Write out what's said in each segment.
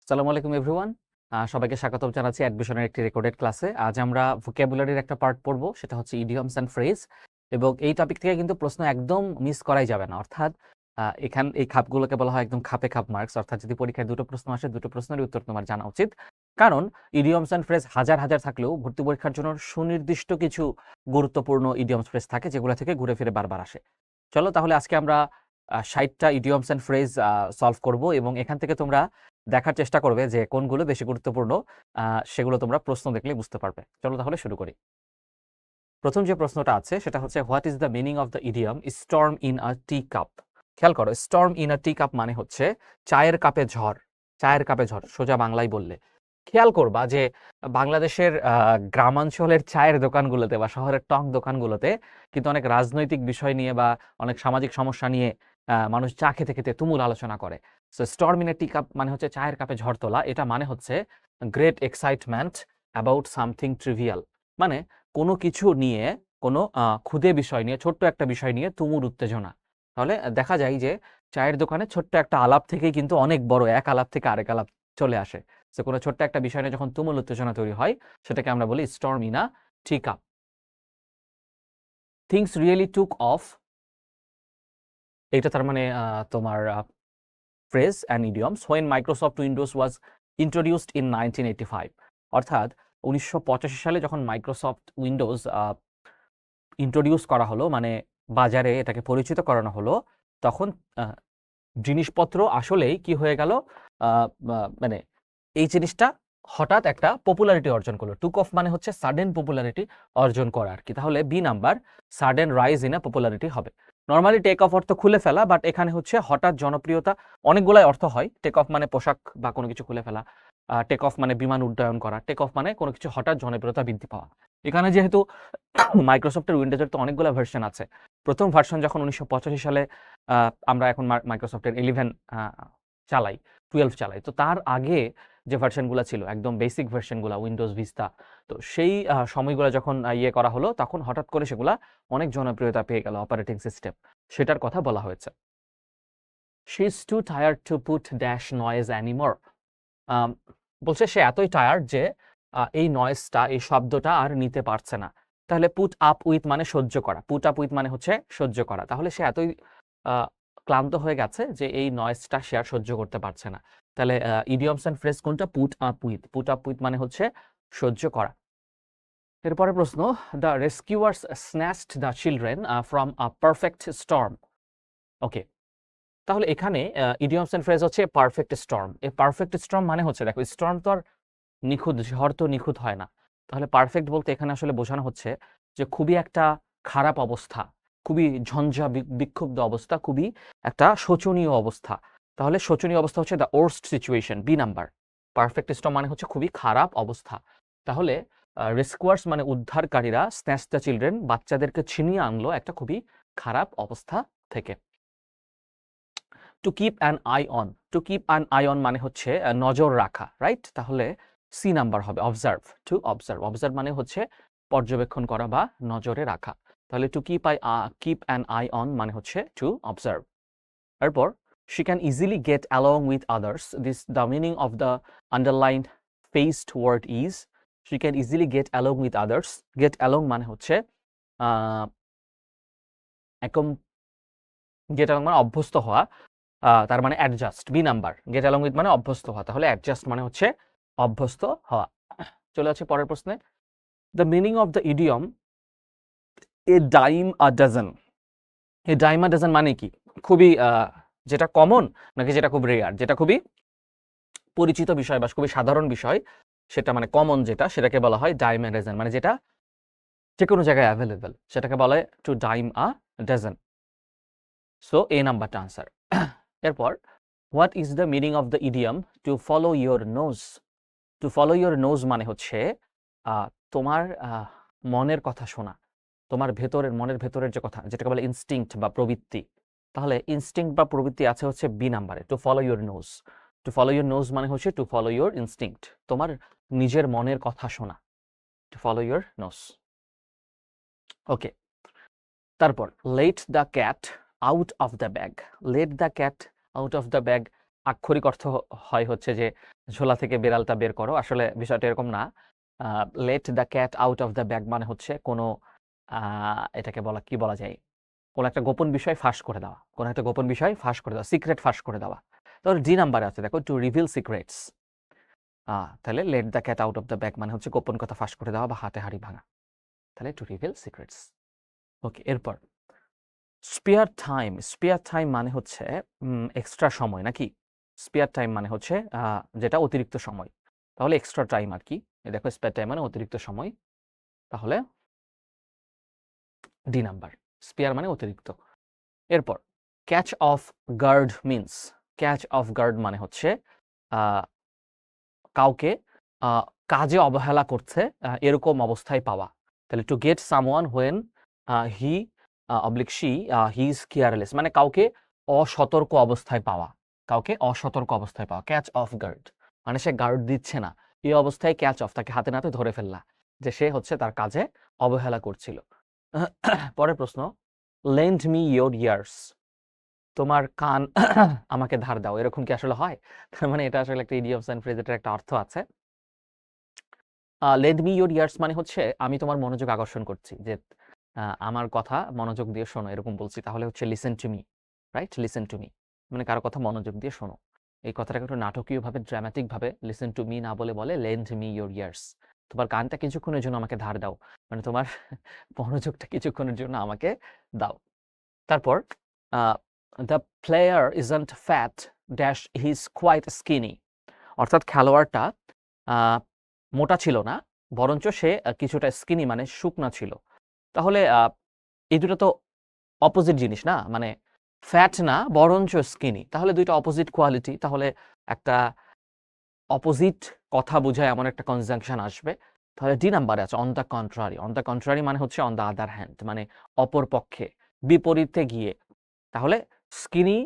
আসসালামু আলাইকুম এভরিওয়ান। সবাইকে স্বাগতম জানাচ্ছি অ্যাডমিশনের একটি রেকর্ডেড ক্লাসে। আজ আমরা ভোকাবুলারির একটা পার্ট পড়ব, সেটা হচ্ছে ইডিয়মস অ্যান্ড ফ্রেজ। এবং এই টপিক থেকে কিন্তু প্রশ্ন একদম মিস করাই যাবে না। অর্থাৎ এই খাপগুলোকে বলা হয় একদম খাপে খাপ মার্কস। অর্থাৎ যদি পরীক্ষায় দুটো প্রশ্ন আসে, দুটো প্রশ্নের উত্তর তোমার জানা উচিত। কারণ ইডিয়মস অ্যান্ড ফ্রেজ হাজার হাজার থাকলেও ভর্তি পরীক্ষার জন্য সুনির্দিষ্ট কিছু গুরুত্বপূর্ণ ইডিয়মস ফ্রেজ থাকে, যেগুলো থেকে ঘুরে ফিরে বারবার আসে। চলো তাহলে আজকে আমরা 60টা ইডিয়মস অ্যান্ড ফ্রেজ সলভ করব, এবং এখান থেকে তোমরা দেখার চেষ্টা করবে যে কোনগুলো বেশি গুরুত্বপূর্ণ। সেগুলো তোমরা প্রশ্ন দেখলে বুঝতে পারবে। চলো তাহলে শুরু করি। প্রথম যে প্রশ্নটা আছে সেটা হচ্ছে, what is the meaning of the idiom storm in a tea cup? খেয়াল করো, storm in a tea cup মানে হচ্ছে চায়ের কাপে ঝড়। চায়ের কাপে ঝড় সোজা বাংলায় বললে খেয়াল করবা যে বাংলাদেশের গ্রামাঞ্চলের চায়ের দোকানগুলোতে বা শহরের টং দোকানগুলোতে কিন্তু অনেক রাজনৈতিক বিষয় নিয়ে বা অনেক সামাজিক সমস্যা নিয়ে মানুষ চা খেতে খেতে তুমুল আলোচনা করে। So storm in a tea cup মানে হচ্ছে চায়ের কাপে ঝড় তোলা। এটা মানে হচ্ছে great excitement about something trivial, মানে কোনো কিছু নিয়ে, কোনো ক্ষুদে বিষয় নিয়ে, ছোট্ট একটা বিষয় নিয়ে তুমুল উত্তেজনা। তাহলে দেখা যায় যে চায়ের দোকানে ছোট্ট একটা আলাপ থেকেই কিন্তু অনেক বড় এক আলাপ থেকে আরেক আলাপ চলে আসে। সো কোনো ছোট্ট একটা বিষয় নিয়ে যখন তুমুল উত্তেজনা তৈরি হয়, সেটাকে আমরা বলি storm in a tea cup. Things really took off, এটা তার মানে তোমার phrase and idioms when Microsoft Windows was introduced in 1985। অর্থাৎ 1985 সালে যখন মাইক্রোসফট উইন্ডোজ ইন্ট্রোডিউস করা হলো, মানে বাজারে এটাকে পরিচিত করানো হলো, তখন জিনিসপত্র আসলেই কি হয়ে গেল, মানে এই জিনিসটা হঠাৎ একটা পপুলারিটি অর্জন করলো। টুক অফ মানে হচ্ছে সাডেন পপুলারিটি অর্জন করা আর কি। তাহলে B number, sudden rise in a popularity হবে। নর্মালি টেক অফ অর্থ খুলে ফেলা, বাট এখানে হচ্ছে হঠাৎ জনপ্রিয়তা। অনেকগুলাই অর্থ হয়। টেক অফ মানে পোশাক বা কোনো কিছু খুলে ফেলা, টেক অফ মানে বিমান উড্ডয়ন করা, টেক অফ মানে কোনো কিছু হঠাৎ জনপ্রিয়তা বৃদ্ধি পাওয়া। এখানে যেহেতু মাইক্রোসফটের উইন্ডোজের তো অনেকগুলো ভার্সন আছে, প্রথম ভার্সন যখন 1985 সালে আমরা এখন মাইক্রোসফটের 11 চালাই, 12 চালাই, তো তার আগে যে ভার্সনগুলো ছিল একদম বেসিক ভার্সনগুলো, উইন্ডোজ ভিস্তা, তো সেই সময়গুলো যখন ইয়ে করা হলো, তখন হঠাৎ করে সেগুলা অনেক জনপ্রিয়তা পেয়ে গেল অপারেটিং সিস্টেম, সেটার কথা বলা হয়েছে। She is two tired to put dash noise anymore. বলছে সে এতই টায়ার্ড যে এই নয়েজটা, এই শব্দটা আর নিতে পারছে না। তাহলে পুট আপ উইথ মানে সহ্য করা, পুট আপ উইথ মানে হচ্ছে সহ্য করা। তাহলে সে এতই ক্লান্ত হয়ে গেছে যে এই নয়েজটা সে আর সহ্য করতে পারছে না। তাহলে ইডিয়মস অ্যান্ড ফ্রেজ কোনটা? Put up with. Put up with মানে হচ্ছে সহ্য করা। এরপরে প্রশ্ন, the rescuers snatched the children from a perfect storm. Okay, তাহলে এখানে ইডিয়মস অ্যান্ড ফ্রেজ হচ্ছে পারফেক্ট স্টর্ম। এই পারফেক্ট স্টর্ম মানে হচ্ছে, দেখো স্টর্ম তো আর নিখুঁত, ঝড় তো নিখুঁত হয় না। তাহলে পারফেক্ট বলতে এখানে আসলে বোঝানো হচ্ছে যে খুবই একটা খারাপ অবস্থা, খুবই ঝঞ্ঝা বিক্ষুব্ধ অবস্থা, খুবই একটা শোচনীয় অবস্থা। তাহলে শোচনীয় অবস্থা হচ্ছে the worst situation, B number. Perfect storm মানে হচ্ছে খুবই খারাপ অবস্থা। তাহলে রেস্কিউয়ার্স মানে উদ্ধারকারীরা, স্ন্যাচ দ্য চিলড্রেন বাচ্চাদেরকে ছিনিয়ে আনলো একটা খুবই খারাপ অবস্থা থেকে। To keep an I on, to keep an I on মানে হচ্ছে নজর রাখা, রাইট? তাহলে সি নাম্বার হবে, অবজার্ভ। টু অবজার্ভ, অবজার্ভ মানে হচ্ছে পর্যবেক্ষণ করা বা নজরে রাখা। তাহলে to keep an I on মানে হচ্ছে টু অবজার্ভ। এরপর she can easily get along with others. This the meaning of the underlined faced word is she can easily get along with others. Get along মানে হচ্ছে get along মানে অভ্যস্ত হওয়া, তার মানে adjust, B number. Get along with মানে অভ্যস্ত হওয়া, তাহলে অ্যাডজাস্ট মানে হচ্ছে অভ্যস্ত হওয়া। চলে আছে পরের প্রশ্নে, the meaning of the idiom A dime a dozen. A dime a dozen মানে কি? খুবই যেটা কমন, নাকি যেটা খুব রেয়ার? যেটা খুবই পরিচিত বিষয় বা খুবই সাধারণ বিষয়, সেটা মানে কমন যেটা, সেটাকে বলা হয় ডাইম আ ডজন, মানে যেটা যে কোনো জায়গায় অ্যাভেলেবেল, সেটাকে বলা হয় two dime a dozen. So A নাম্বারটা আনসার। এরপর, what is the meaning of the idiom to follow your nose? To follow your nose মানে হচ্ছে তোমার মনের কথা শোনা, তোমার ভেতরের, মনের ভেতরের যে কথা, যেটাকে বলে ইনস্টিংক্ট বা প্রবৃত্তি। তাহলে ইনস্টিংক্ট বা প্রবৃত্তি আছে হচ্ছে বি নাম্বারে, to follow your nose. To follow your nose মানে হচ্ছে টু ফলো ইয়োর ইনস্টিংক্ট, তোমার নিজের মনের কথা শোনা, টু ফলো ইয়োর নোজ। ওকে, তারপর let the cat out of the bag. Let the cat out of the bag আক্ষরিক অর্থ হয় হচ্ছে যে ঝোলা থেকে বিড়ালটা বের করো, আসলে বিষয়টা এরকম না। Let the cat out of the bag মানে হচ্ছে কোনো এটাকে কি বলা যায়, কোনো একটা গোপন বিষয় ফাঁস করে দেওয়া, কোনো একটা গোপন বিষয় ফাঁস করে দেওয়া, সিক্রেট ফাঁস করে দেওয়া। তাহলে ডি নাম্বারে আছে দেখো, টু রিভিল সিক্রেটস। তাহলে let the cat out of the bag মানে হচ্ছে গোপন কথা ফাঁস করে দেওয়া বা হাতে হাড়ি ভাঙা, তাহলে টু রিভিল সিক্রেটস। ওকে, এরপর স্পেয়ার টাইম মানে হচ্ছে এক্সট্রা সময় নাকি? স্পেয়ার টাইম মানে হচ্ছে যেটা অতিরিক্ত সময়, তাহলে এক্সট্রা টাইম আর কি। দেখো স্পেয়ার টাইম মানে অতিরিক্ত সময়, তাহলে ডি নাম্বার, স্পেয়ার মানে অতিরিক্ত। এরপর catch off guard means, catch off guard মানে হচ্ছে কাউকে কাজে অবহেলা করছে এরকম অবস্থায় পাওয়া। তাহলে to get someone when he oblique she he is careless, মানে কাউকে অসতর্ক অবস্থায় পাওয়া, কাউকে অসতর্ক অবস্থায় পাওয়া। ক্যাচ অফ গার্ড মানে সে গার্ড দিচ্ছে না, এই অবস্থায় ক্যাচ অফ, তাকে হাতে নাতে ধরে ফেললা যে সে হচ্ছে তার কাজে অবহেলা করছিল। পরের প্রশ্ন, লেন্ড মি ইয়োর ইয়ার্স, তোমার কান আমাকে ধার দাও, এরকম কি আসলে হয়? তার মানে এটা আসলে একটা ইডিয়মস এন্ড ফ্রেজ, এটার একটা অর্থ আছে। লেন্ড মি ইয়োর ইয়ার্স মানে হচ্ছে আমি তোমার মনোযোগ আকর্ষণ করছি, যে আমার কথা মনোযোগ দিয়ে শোনো, এরকম বলছি, তাহলে হচ্ছে listen to me, right? Listen to me মানে কারো কথা মনোযোগ দিয়ে শোনো। এই কথাটাকে একটু নাটকীয়ভাবে, ড্রামাটিকভাবে লিসেন টু মি না বলে বলে লেন্ড মি ইয়োর ইয়ার্স, তোমার কানটা কিছুক্ষণের জন্য আমাকে ধার দাও, মানে তোমার মনোযোগটা কিছুক্ষণের জন্য আমাকে দাও। তারপর the player isn't fat dash he is quite skinny, অর্থাৎ খেলোয়াড়টা মোটা ছিল না, বরঞ্চ সে কিছুটা স্কিনি মানে শুকনা ছিল। তাহলে এই দুটো তো অপোজিট জিনিস না, মানে ফ্যাট না বরঞ্চ স্কিনি, তাহলে দুইটা অপোজিট কোয়ালিটি, তাহলে একটা অপোজিট কথা বোঝায় এমন একটা কনজাংশন আসবে। তাহলে ডি নাম্বারে আছে on the contrary. On the contrary মানে হচ্ছে অন দ্য আদার হ্যান্ড, মানে অপর পক্ষে, বিপরীতে গিয়ে। তাহলে স্কিনি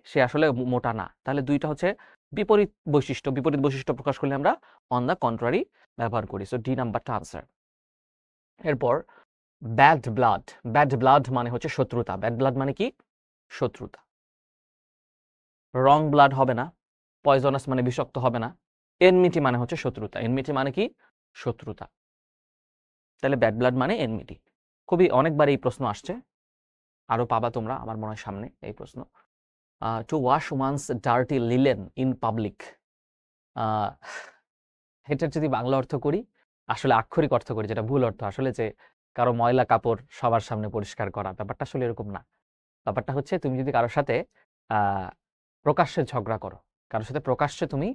সে আসলে মোটা না, তাহলে দুইটা হচ্ছে বিপরীত বৈশিষ্ট্য, বিপরীত বৈশিষ্ট্য প্রকাশ করলে আমরা অন দ্য কন্ট্রারি ব্যবহার করি। সো ডি নাম্বারটা আনসার। এরপর ব্যাড ব্লাড, ব্যাড ব্লাড মানে হচ্ছে শত্রুতা, ব্যাড ব্লাড মানে কি? শত্রুতা। রং ব্লাড হবে না, পয়জনাস মানে বিষাক্ত হবে না, এনমিটি মানে হচ্ছে শত্রুতা, এনমিটি মানে কি? শত্রুতা। তাহলে ব্যাড ব্লাড মানে এনমিটি। খুবই অনেকবার এই প্রশ্ন আসছে, আরো পাবা তোমরা আমার মনে হয় সামনে এই প্রশ্ন। To wash one's dirty linen in public, এটার যদি বাংলা অর্থ করি, আসলে আক্ষরিক অর্থ করি, যেটা ভুল অর্থ আসলে, যে কারো ময়লা কাপড় সবার সামনে পরিষ্কার করা, ব্যাপারটা আসলে এরকম না। ব্যাপারটা হচ্ছে তুমি যদি কারোর সাথে প্রকাশ্যে ঝগড়া করো, কারোর সাথে প্রকাশ্যে তুমি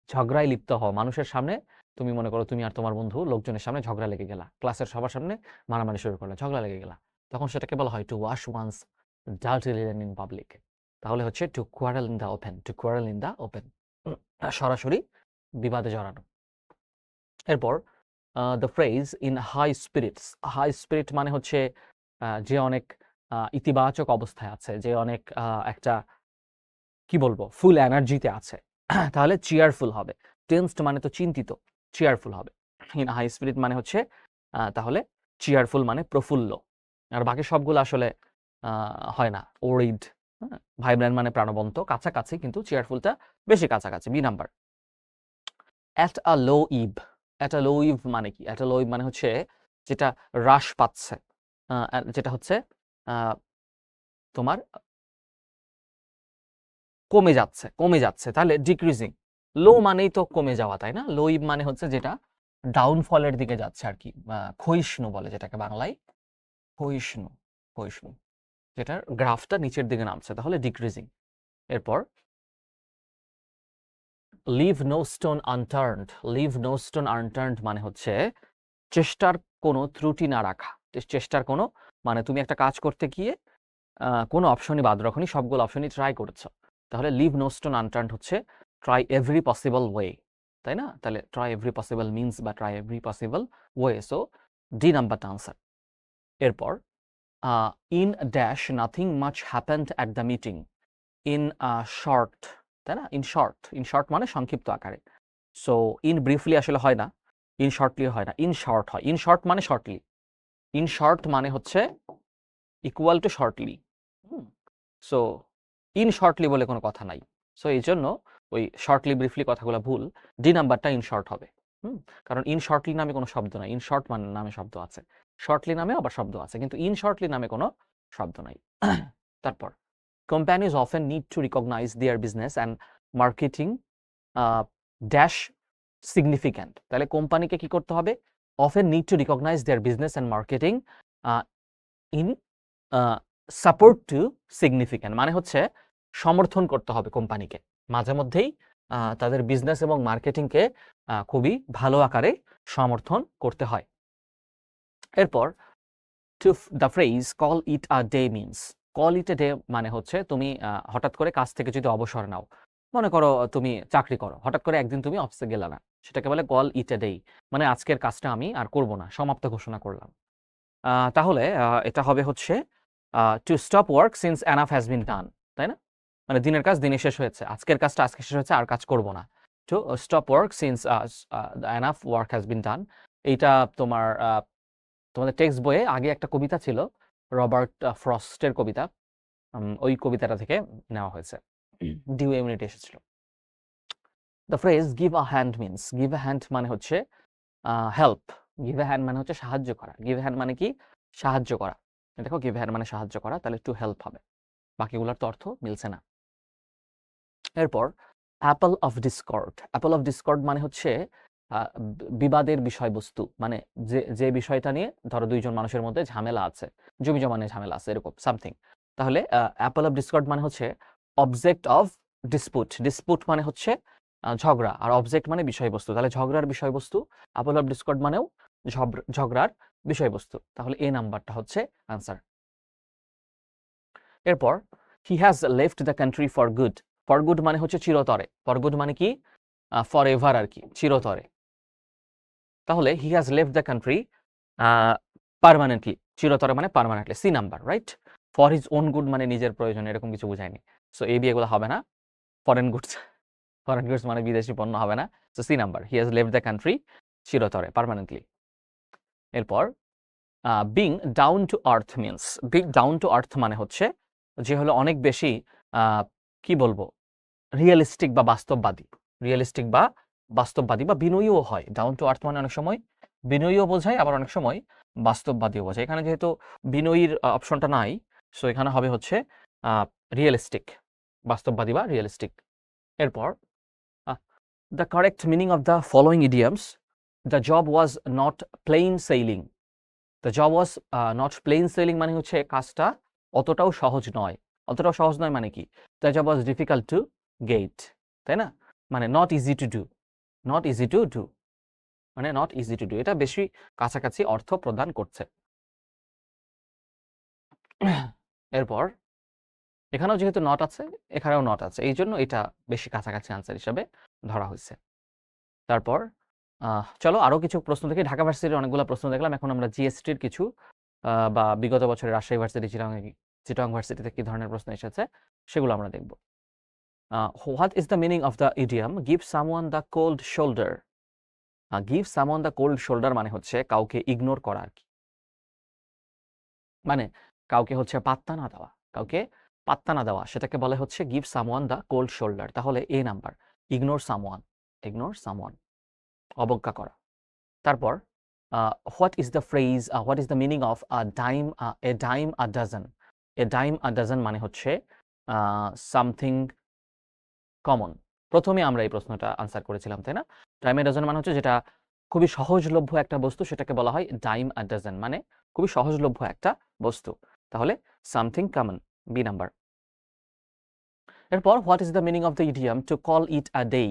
ঝগড়ায় লিপ্ত হও, মানুষের সামনে, তুমি মনে করো তুমি আর তোমার বন্ধু লোকজনের সামনে ঝগড়া লেগে গেলা, ক্লাসের সবার সামনে মারামারি শুরু করলা, ঝগড়া লেগে গেলা, তখন সেটাকে বলা হয় to wash one's dirty linen in public. তাহলে হচ্ছে to quarrel in the open, to quarrel in the open, সরাসরি বিবাদে জড়ানো। এরপর the phrase in high spirits, high spirit মানে হচ্ছে যে অনেক ইতিবাচক অবস্থায় আছে, যে অনেক একটা কি বলবো ফুল এনার্জিতে আছে, তাহলে চিয়ারফুল হবে। টেন্সড মানে তো চিন্তিত, চিয়ারফুল হবে। ইন হাই স্পিরিট মানে হচ্ছে তাহলে চিয়ারফুল মানে প্রফুল্ল, আর বাকি সবগুলো আসলে হয় না। ওরিড, ভাইব্রেন্ট মানে প্রাণবন্ত, কাছাকাছি, কিন্তু চিয়ারফুলটা বেশি কাছাকাছি। B number. At a low ebb, at a low ebb মানে কি? অ্যাট আ লো ইভ মানে হচ্ছে যেটা হ্রাস পাচ্ছে, যেটা হচ্ছে তোমার কমে যাচ্ছে, কমে যাচ্ছে, তাহলে ডিক্রিজিং। লো মানেই তো কমে যাওয়া, তাই না? লো ইভ মানে হচ্ছে যেটা ডাউনফলের দিকে যাচ্ছে আর কি, ক্ষয়িষ্ণু বলে যেটাকে বাংলায়, ক্ষয়িষ্ণু, ক্ষয়িষ্ণু, যেটার গ্রাফটা নিচের দিকে নামছে, তাহলে ডিক্রিজিং। এরপর leave no stone unturned, leave no stone unturned মানে হচ্ছে চেষ্টার কোনো ত্রুটি না রাখা, চেষ্টার কোনো, মানে তুমি একটা কাজ করতে গিয়ে কোনো অপশনই বাদ রাখনি, সবগুলো অপশনই ট্রাই করেছ, তাহলে লিভ নো স্টোন আনটার্নড হচ্ছে ট্রাই এভরি পসিবল ওয়ে, তাই না? তাহলে ট্রাই এভরি পসিবল মিনস বা try every possible way, so D নাম্বারটা আনসার। এরপর in dash nothing much happened at the meeting, in short, তাই না? ইন শর্ট, ইন শর্ট মানে সংক্ষিপ্ত আকারে। সো ইন ব্রিফলি আসলে হয় না, ইন শর্টলি হয় না, ইন শর্ট হয়। ইন শর্ট মানে শর্টলি, ইন শর্ট মানে হচ্ছে equal to shortly. So in shortly বলে কোনো কথা নাই, সো এই জন্য ওই শর্টলি ব্রিফলি কথাগুলো ভুল, ডি নাম্বারটা ইন শর্ট হবে। কারণ ইন শর্টলি নামে কোনো শব্দ নাই, ইন শর্ট মানে নামে শব্দ আছে, শর্টলি নামে আবার শব্দ আছে, কিন্তু ইন শর্টলি নামে কোনো শব্দ নাই। তারপর companies often need to recognize their business and marketing dash significant, তাহলে কোম্পানিকে কি করতে হবে, often need to recognize their business and marketing in support to significant, মানে হচ্ছে সমর্থন করতে হবে কোম্পানিকে, মাঝে মধ্যেই তাদের বিজনেস এবং মার্কেটিংকে খুবই ভালো আকারে সমর্থন করতে হয়। এরপর to the phrase call it a day means, call it a day মানে হচ্ছে তুমি হঠাৎ করে কাজ থেকে যদি অবসর নাও, মনে করো তুমি চাকরি করো, হঠাৎ করে একদিন তুমি অফিসে গেলে না, সেটাকে বলে কল ইট এ ডে, মানে আজকের কাজটা আমি আর করব না, সমাপ্ত ঘোষণা করলাম। তাহলে এটা হবে হচ্ছে to stop work since enough has been done, তাই না? মানে দিনের কাজ দিনে শেষ হয়েছে, আজকের কাজটা আজকে শেষ হয়েছে, আর কাজ করব না। To stop work since enough work has been done. এইটা তোমাদের টেক্সট বইয়ে আগে একটা কবিতা ছিল, রবার্ট ফ্রস্টের কবিতা, ওই কবিতাটা থেকে নেওয়া হয়েছে, ডিউ ইউনিট এসেছিল। The phrase give a hand means, give a hand মানে হচ্ছে হেল্প, গিভ আ হ্যান্ড মানে হচ্ছে সাহায্য করা, গিভ আ হ্যান্ড মানে কি, সাহায্য করা। দেখো গিভ আ হ্যান্ড মানে সাহায্য করা, তাহলে টু হেল্প হবে, বাকিগুলোর তো অর্থ মিলছে না। এরপর Apple of Discord, Apple of Discord মানে হচ্ছে বিবাদের বিষয়বস্তু, মানে যে বিষয়টা নিয়ে ধরো দুইজন মানুষের মধ্যে ঝামেলা আছে, জমি জমা নিয়ে ঝামেলা আছে, এরকম সামথিং। তাহলে অ্যাপল অফ ডিসকর্ড মানে হচ্ছে অবজেক্ট অফ ডিসপুট, ডিসপুট মানে হচ্ছে ঝগড়া, আর অবজেক্ট মানে বিষয়বস্তু, তাহলে ঝগড়ার বিষয়বস্তু, অ্যাপল অফ ডিসকর্ড মানেও ঝগড়ার বিষয়বস্তু, তাহলে এ নাম্বারটা হচ্ছে আনসার। এরপর হি has left the country for good, for good মানে হচ্ছে চিরতরে, ফর গুড মানে কি, ফর এভার আর কি, চিরতরে। তাহলে he has left the country permanently, চিরতরে মানে permanently, C number, right? For his own good মানে নিজের প্রয়োজন, এরকম কিছু বুঝায়নি, সো এই বিয়েগুলো হবে না। ফরেন গুডস, ফরেন গুডস মানে বিদেশি পণ্য হবে না, so C number, he has left the country চিরতরে, পার্মানেন্টলি। এরপর being down to earth means, being down to earth মানে হচ্ছে যে হলো অনেক বেশি কি বলবো, রিয়েলিস্টিক বা বাস্তববাদী, রিয়েলিস্টিক বা বাস্তববাদী বা বিনয়ীও হয়। ডাউন টু আর্থ মানে অনেক সময় বিনয়ীও বোঝায়, আবার অনেক সময় বাস্তববাদীও বোঝায়। এখানে যেহেতু বিনয়ীর অপশনটা নাই, সো এখানে হবে হচ্ছে রিয়েলিস্টিক, বাস্তববাদী বা রিয়েলিস্টিক। এরপর the correct meaning of the following idioms, the job was not plain sailing, the job was not plain sailing মানে হচ্ছে কাজটা অতটাও সহজ নয়, অতটাও সহজ নয় মানে কি, the job was difficult to get, তাই না? মানে not easy to do, not easy to do মানে নট ইজি টু ডু, এটা বেশি কাছাকাছি অর্থ প্রদান করছে। এরপর এখানেও যেহেতু নট আছে, এখানেও নট আছে, এই জন্য এটা বেশি কাছাকাছি আনসার হিসাবে ধরা হয়েছে। তারপর চলো আরও কিছু প্রশ্ন দেখি। ঢাকা ভার্সিটির অনেকগুলো প্রশ্ন দেখলাম, এখন আমরা জিএসটির কিছু বা বিগত বছরের রাজশাহী ভার্সিটি, চিটাগং ভার্সিটিতে কি ধরনের প্রশ্ন এসেছে সেগুলো আমরা দেখব। What is the meaning of the idiom give someone the cold shoulder? Give someone the cold shoulder মানে হচ্ছে কাউকে ইগনোর করা আর কি, মানে কাউকে হচ্ছে পাত্তা না দেওয়া, কাউকে পাত্তা না দেওয়া, সেটাকে বলে হচ্ছে give someone the cold shoulder, তাহলে A number, ignore someone, ignore someone, অবজ্ঞা করা। তারপর what is the phrase, what is the meaning of dime, a dime a dozen? A dime a dozen মানে হচ্ছে সামথিং কমন। প্রথমে আমরা এই প্রশ্নটা আনসার করেছিলাম, তাই না? ডাইম আ ডাজন মানে হচ্ছে যেটা খুবই সহজলভ্য একটা বস্তু, সেটাকে বলা হয় ডাইম আ ডাজন, মানে খুবই সহজলভ্য একটা বস্তু, তাহলে সামথিং কমন, বি নাম্বার। এরপর what is the meaning of the idiom to call it a day?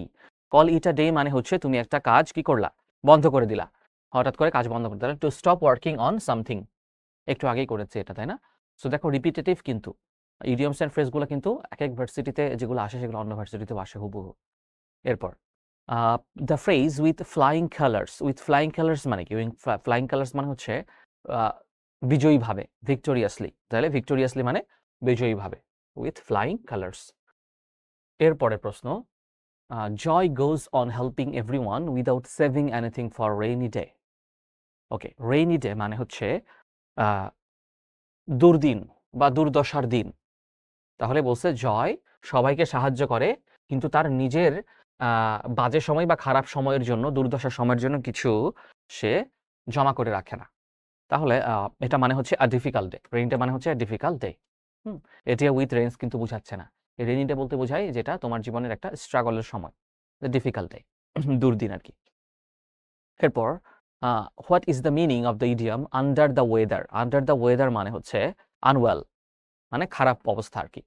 Call it a day মানে হচ্ছে তুমি একটা কাজ কি করলা, বন্ধ করে দিলা, হঠাৎ করে কাজ বন্ধ করে দিলা। To stop working on something, একটু আগেই করেছে এটা, তাই না? সো দেখো রিপিটেটিভ কিন্তু ইডিয়মস অ্যান্ড ফ্রেজগুলো কিন্তু এক এক ভার্সিটিতে যেগুলো আসে সেগুলো অন্য ভার্সিটিতেও আসে হুবহু। এরপর the phrase with flying colours, with flying colours মানে কি? ফ্লাইং কালার্স মানে হচ্ছে বিজয়ীভাবে, ভিক্টোরিয়াসলি, তাহলে ভিক্টোরিয়াসলি মানে বিজয়ীভাবে, উইথ ফ্লাইং কালার্স। এরপরের প্রশ্ন, Joy goes on helping everyone without saving anything for rainy day. Okay, rainy day মানে হচ্ছে দুর্দিন বা দুর্দশার দিন, তাহলে বলছে জয় সবাইকে সাহায্য করে কিন্তু তার নিজের বাজে সময় বা খারাপ সময়ের জন্য, দুর্দশার সময়ের জন্য কিছু সে জমা করে রাখে না। তাহলে এটা মানে হচ্ছে আ ডিফিকাল্ট ডে। রেইনি ডে মানে হচ্ছে ডিফিকাল্ট ডে। এটি উইথ রেইনস কিন্তু বুঝাচ্ছে না। রেইনি ডে বলতে বোঝায় যেটা তোমার জীবনের একটা স্ট্রাগলের সময়, ডিফিকাল্ট ডে, দুর্দিন আর কি। এরপর what is the meaning of the idiom under the weather? Under the weather মানে হচ্ছে আনওয়েল, মানে খারাপ অবস্থা আর কি।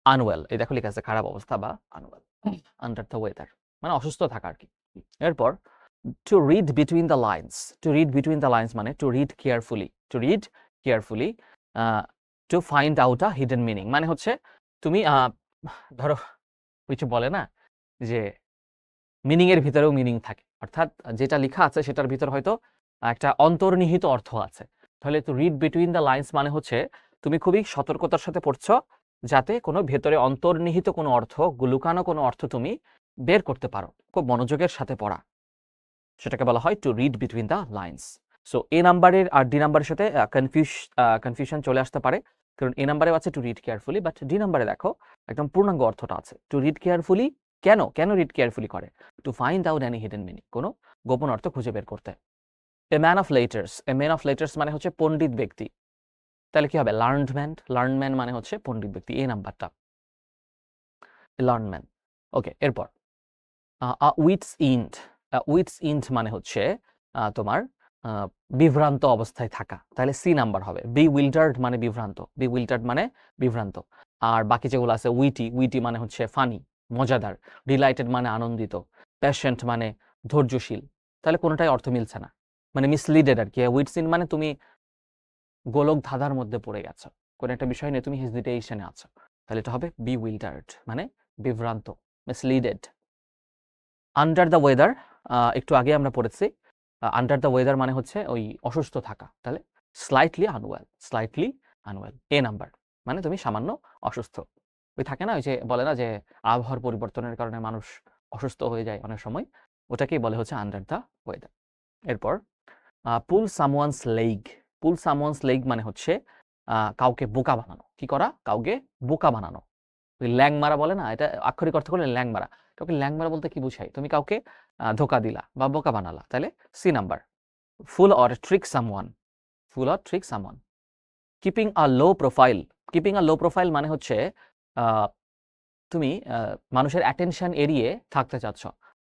আনওয়েল, এই দেখো লেখা আছে খারাপ অবস্থা বা আনওয়েল, আন্ডার দ্য ওয়েদার মানে অসুস্থ থাকা আর কি। এরপর to read between the lines, to read between the lines মানে to read carefully, to read carefully, to find out a hidden meaning মানে হচ্ছে তুমি ধরো কিছু বলে না যে মিনিং এর ভিতরেও মিনিং থাকে, অর্থাৎ যেটা লেখা আছে সেটার ভিতর হয়তো একটা অন্তর্নিহিত অর্থ আছে। তাহলে তো রিড বিটুইন দ্য লাইন্স মানে হচ্ছে তুমি খুবই সতর্কতার সাথে পড়ছো, যাতে কোনো ভেতরে অন্তর্নিহিত কোনো অর্থ, লুকানো কোনো অর্থ তুমি বের করতে পারো। খুব মনোযোগের সাথে পড়া, সেটাকে বলা হয় to read between the lines. So A নাম্বারের আর ডি নাম্বারের সাথে কনফিউশন চলে আসতে পারে, কারণ এ নাম্বারে আছে two read carefully, but D নাম্বারে দেখো একদম পূর্ণাঙ্গ অর্থটা আছে। টু রিড কেয়ারফুলি কেন, কেন রিড কেয়ারফুলি করে? Two find out any hidden meaning, কোনো গোপন অর্থ খুঁজে বের করতে। এ man of letters, A man of letters মানে হচ্ছে পণ্ডিত ব্যক্তি। তাহলে কি হবে? লার্নড ম্যান, লার্নড ম্যান মানে হচ্ছে পণ্ডিত ব্যক্তি, এই নাম্বারটা লার্নড ম্যান। ওকে, এরপর উইটস ইন্ড, উইটস ইন্ড মানে হচ্ছে তোমার বিভ্রান্ত অবস্থায় থাকা, তাহলে সি নাম্বার হবে। বি উইল্টার্ড মানে বিভ্রান্ত, বি উইল্টার্ড মানে বিভ্রান্ত। আর বাকি যেগুলো আছে উইটি, উইটি মানে হচ্ছে ফানি, মজাদার। ডিলাইটেড মানে আনন্দিত। প্যাশেন্ট মানে ধৈর্যশীল। তাহলে কোনোটাই অর্থ মিলছে না, মানে মিসলিডেড আর কি। উইটস ইন মানে তুমি গোলক ধাঁধার মধ্যে পড়ে গেছো, কোনো একটা বিষয় নিয়ে তুমি হেজিটেশনে আছো, তাহলে এটা হবে বি উইল্টার্ড মানে বিভ্রান্ত, মিসলিডেড। আন্ডার দ্য ওয়েদার, একটু আগে আমরা পড়েছি, আন্ডার দ্য ওয়েদার মানে হচ্ছে ওই অসুস্থ থাকা, তাহলে স্লাইটলি আনওয়েল, স্লাইটলি আনওয়েল, এ নাম্বার মানে তুমি সামান্য অসুস্থ। ওই থাকে না, ওই যে বলে না যে আবহাওয়ার পরিবর্তনের কারণে মানুষ অসুস্থ হয়ে যায় অনেক সময়, ওটাকেই বলে হচ্ছে আন্ডার দ্য ওয়েদার। এরপর পুল সামওয়ানস লেগ, পুল সামওয়ানস লেগ মানে হচ্ছে কাউকে বোকা বানানো। কি করা? কাউকে বোকা বানানো। ওই ল্যাং মারা বলে না, এটা আক্ষরিক অর্থ করলে ল্যাং মারা। কাউকে ল্যাং মারা বলতে কি বুঝায়? তুমি কাউকে ধোকা দিলা বা বোকা বানালা, তাহলে C number. Fool or trick someone, fool or trick someone. Keeping a low profile, keeping a low profile মানে হচ্ছে তুমি মানুষের অ্যাটেনশন এড়িয়ে থাকতে চাচ্ছ,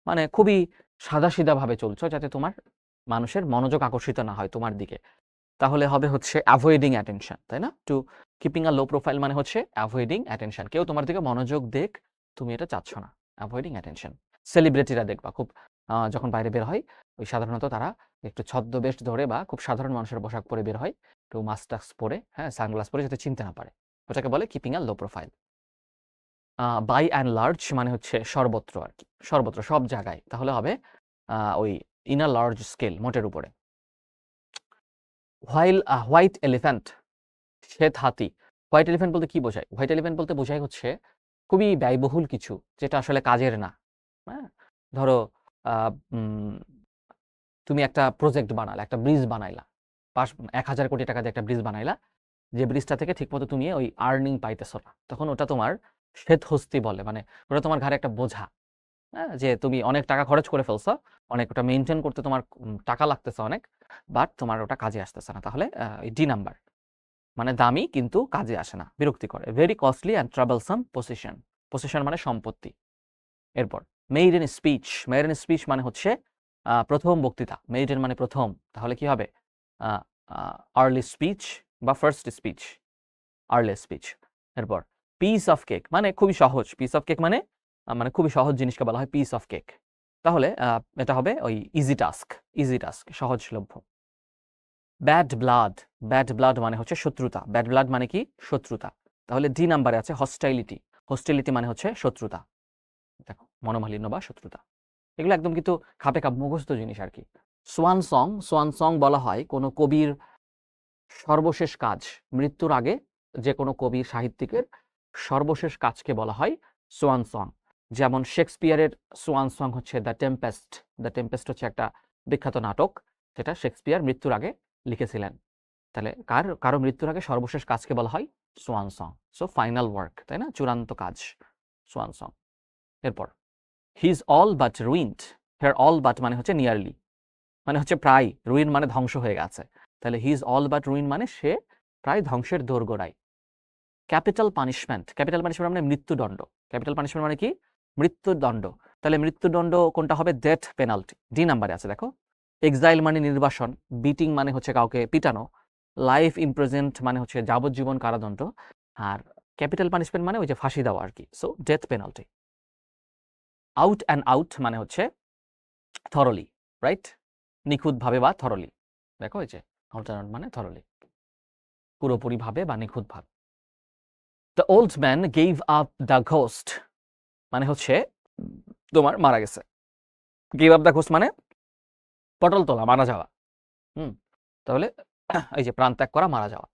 মানে খুবই সাদাসিধাভাবে চলছো, যাতে তোমার মানুষের মনোযোগ আকর্ষিত না হয় তোমার দিকে, তাহলে হবে হচ্ছে অ্যাভয়েডিং অ্যাটেনশন, তাই না? Two keeping a low profile মানে হচ্ছে অ্যাভয়েডিং অ্যাটেনশন, কেউ তোমার দিকে মনোযোগ দেখ, তুমি এটা চাচ্ছ না, অ্যাভয়েডিং অ্যাটেনশন। সেলিব্রিটিরা দেখবা খুব যখন বাইরে বের হয়, ওই সাধারণত তারা একটু ছদ্মবেশ ধরে বা খুব সাধারণ মানুষের পোশাক পরে বের হয়, একটু মাস্ক টাস্ক পরে, হ্যাঁ, সানগ্লাস পরে, যাতে চিনতে না পারে, ওটাকে বলে keeping a low profile. By and large মানে হচ্ছে সর্বত্র আর কি, সর্বত্র, সব জায়গায়, তাহলে হবে ওই ইন আ লার্জ স্কেল, মোটের উপরে। হোয়াইট এলিফ্যান্ট, শ্বেত হাতি। হোয়াইট এলিফ্যান্ট বলতে কি বোঝায়? হোয়াইট এলিফ্যান্ট বলতে বোঝায় হচ্ছে খুবই ব্যয়বহুল কিছু, যেটা আসলে কাজের না। হ্যাঁ, ধরো তুমি একটা প্রজেক্ট বানালা, একটা ব্রিজ বানাইলা, 1000 কোটি টাকা দিয়ে একটা ব্রিজ বানাইলা, যে ব্রিজটা থেকে ঠিকমতো তুমি ওই আর্নিং পাইতেছো না, তখন ওটা তোমার শ্বেত হস্তি বলে, মানে ওটা তোমার ঘাড়ে একটা বোঝা। হ্যাঁ, যে তুমি অনেক টাকা খরচ করে ফেলছো, অনেক, ওটা মেনটেন করতে তোমার টাকা লাগতেছে অনেক, বাট তোমার ওটা কাজে আসতেছে না, তাহলে ডি নাম্বার মানে দামি কিন্তু কাজে আসে না, বিরক্তি করে। Very costly and troublesome position, position মানে সম্পত্তি। এরপর মেইডেন স্পিচ, মেইডেন স্পিচ মানে হচ্ছে প্রথম বক্তৃতা, মেইডেন মানে প্রথম, তাহলে কি হবে? আর্লি স্পিচ বা ফার্স্ট স্পিচ, আর্লি স্পিচ। এরপর পিস অফ কেক মানে খুবই সহজ, পিস অফ কেক মানে মানে খুবই সহজ জিনিসকে বলা হয় পিস অফ কেক, তাহলে এটা হবে ওই ইজি টাস্ক, ইজি টাস্ক, সহজলভ্য। ব্যাড ব্লাড, ব্যাড ব্লাড মানে হচ্ছে শত্রুতা, ব্যাড ব্লাড মানে কি? শত্রুতা, তাহলে ডি নাম্বারে আছে হস্টাইলিটি, হস্টাইলিটি মানে হচ্ছে শত্রুতা, দেখো মনোমালিন্য বা শত্রুতা। এগুলো একদম কিন্তু খাপে খাপ মুখস্থ জিনিস আর কি। সোয়ান সং, সোয়ান সং বলা হয় কোনো কবির সর্বশেষ কাজ, মৃত্যুর আগে যে কোনো কবির, সাহিত্যিকের সর্বশেষ কাজকে বলা হয় সোয়ান সং। যেমন শেক্সপিয়ারের সোয়ান সং হচ্ছে দ্য টেম্পেস্ট, দ্য টেম্পেস্ট হচ্ছে একটা বিখ্যাত নাটক, যেটা শেক্সপিয়ার মৃত্যুর আগে লিখেছিলেন। তাহলে কারো মৃত্যুর আগে সর্বশেষ কাজকে বলা হয় swan song. So final work, তাই না? চূড়ান্ত কাজ, সোয়ান সং। এরপর he is all but ruined, here all but মানে হচ্ছে নিয়ারলি, মানে হচ্ছে প্রায়, রুইন মানে ধ্বংস হয়ে গেছে, তাহলে হি ইজ অল বাট রুইন মানে সে প্রায় ধ্বংসের দোরগোড়ায়। ক্যাপিটাল পানিশমেন্ট, ক্যাপিটাল পানিশমেন্ট মানে মৃত্যুদণ্ড, ক্যাপিটাল পানিশমেন্ট মানে কি মৃত্যুদণ্ড, তাহলে মৃত্যুদণ্ড কোনটা হবে ডেথ পেনাল্টি, ডি নাম্বারে আছে দেখো। এক্সাইল মানে নির্বাসন, বিটিং মানে হচ্ছে কাউকে পিটানো, লাইফ ইমপ্রিজেন্ট মানে হচ্ছে যাবজ্জীবন কারাদণ্ড, আর ক্যাপিটাল পানিশমেন্ট মানে ওই যে ফাঁসি দেওয়া আর কি, so death penalty. Out and out মানে হচ্ছে থরলি, রাইট, নিখুঁতভাবে বা থরলি, দেখো এই যে আউট অ্যান্ড আউট মানে থরলি, পুরোপুরিভাবে বা নিখুঁতভাবে। The old man gave up the ghost মানে হচ্ছে তোমার মারা গেছে, গেভ আপ দ্য ঘোস্ট মানে পটল তোলা, মারা যাওয়া। তাহলে এই যে প্রাণ ত্যাগ করা, মারা যাওয়া।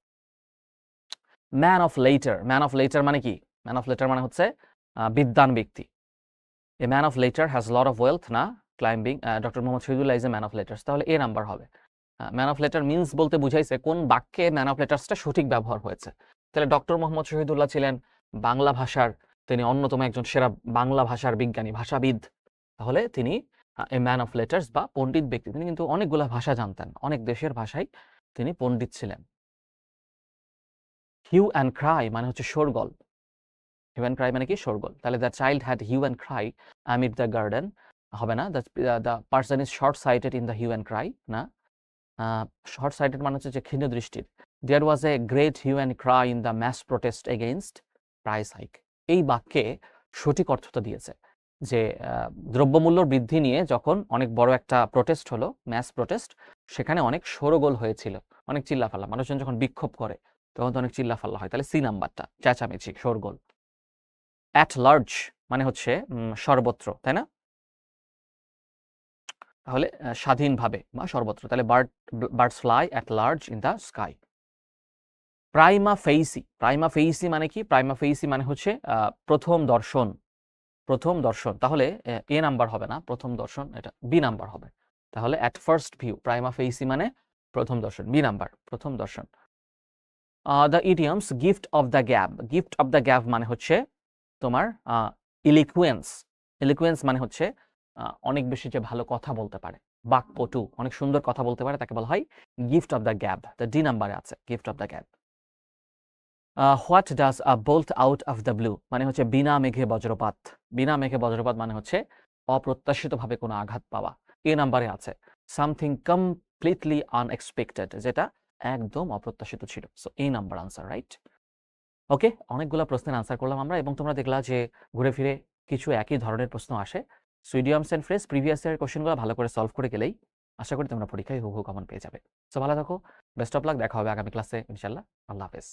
Man of letter, man of letter মানে কি, ম্যান অফ লেটার মানে হচ্ছে বিদ্বান ব্যক্তি। A man of letter has lot of wealth না climbing, doctor Mohammad Shahidullah is a man of letters, তাহলে এ নাম্বার হবে। ম্যান অফ লেটার মিনস বলতে বুঝাইছে কোন বাক্যে ম্যান অফ লেটার্সটা সঠিক ব্যবহার হয়েছে, তাহলে ডক্টর মোহাম্মদ শহীদুল্লাহ ছিলেন বাংলা ভাষার, তিনি অন্যতম একজন সেরা বাংলা ভাষার বিজ্ঞানী, ভাষাবিদ, তাহলে তিনি এ ম্যান অফ লেটার্স বা পণ্ডিত ব্যক্তি, তিনি কিন্তু অনেকগুলা ভাষা জানতেন, অনেক দেশের ভাষায় তিনি পণ্ডিত ছিলেন। হিউ অ্যান্ড ক্রাই মানে হচ্ছে শোরগোল, হিউ অ্যান্ড ক্রাই মানে কি শোরগোল, তাহলে the child had hue and cry amid the garden হবে না, the person is short sighted in the hue and cry না, শর্ট সাইটেড মানে হচ্ছে যে ক্ষীণ দৃষ্টির। There was a great hue and cry in the mass protest against price hike, এই বাক্যে সঠিক অর্থটা দিয়েছে যে দ্রব্যমূল্য বৃদ্ধি নিয়ে যখন অনেক বড় একটা প্রোটেস্ট হলো, ম্যাস প্রোটেস্ট, সেখানে অনেক শোরগোল হয়েছিল, অনেক চিল্লাফাল্লা, মানুষজন যখন বিক্ষোভ করে তখন তো অনেক চিল্লাফাল্লা হয়, তাহলে সি নাম্বারটা চেঁচামেচি, শোরগোল। অ্যাট লার্জ মানে হচ্ছে সর্বত্র, তাই না, তাহলে স্বাধীনভাবে বা সর্বত্র, তাহলে birds fly at large in the sky. Prima facie, prima facie মানে কি, প্রাইমা ফেইসি মানে হচ্ছে প্রথম দর্শন, প্রথম দর্শন, তাহলে এ নাম্বার হবে না, প্রথম দর্শন এটা বি নাম্বার হবে, তাহলে at first view, prima facie মানে প্রথম দর্শন, বি নাম্বার, প্রথম দর্শন। The idioms gift of the gab, gift of the gab মানে হচ্ছে তোমার ইলিকুয়েন্স, ইলিকুয়েন্স মানে হচ্ছে অনেক বেশি যে ভালো কথা বলতে পারে, বাকপটু, অনেক সুন্দর কথা বলতে পারে, তাকে বলা হয় gift of the gab, the D নাম্বারে আছে gift of the gab. What does a bolt out of the blue মানে হচ্ছে বিনা মেঘে বজ্রপাত, বিনা মেঘে বজ্রপাত মানে হচ্ছে অপ্রত্যাশিতভাবে কোনো আঘাত পাওয়া, এ নাম্বারে আছে সামথিং কমপ্লিটলি আনএক্সপেক্টেড, যেটা একদম অপ্রত্যাশিত ছিল, সো এই নাম্বার আনসার, রাইট। ওকে, অনেকগুলো প্রশ্নের আনসার করলাম আমরা, এবং তোমরা দেখলা যে ঘুরে ফিরে কিছু একই ধরনের প্রশ্ন আসে, so idioms and phrase previous ইয়ারের কোশ্চেনগুলো ভালো করে সলভ করে গেলেই আশা করি তোমরা পরীক্ষায় হুবহু কমন পেয়ে যাবে। সো ভালো থাকো, বেস্ট অফ লাক, দেখা হবে আগামী ক্লাসে ইনশাল্লাহ, আল্লাহ হাফেজ।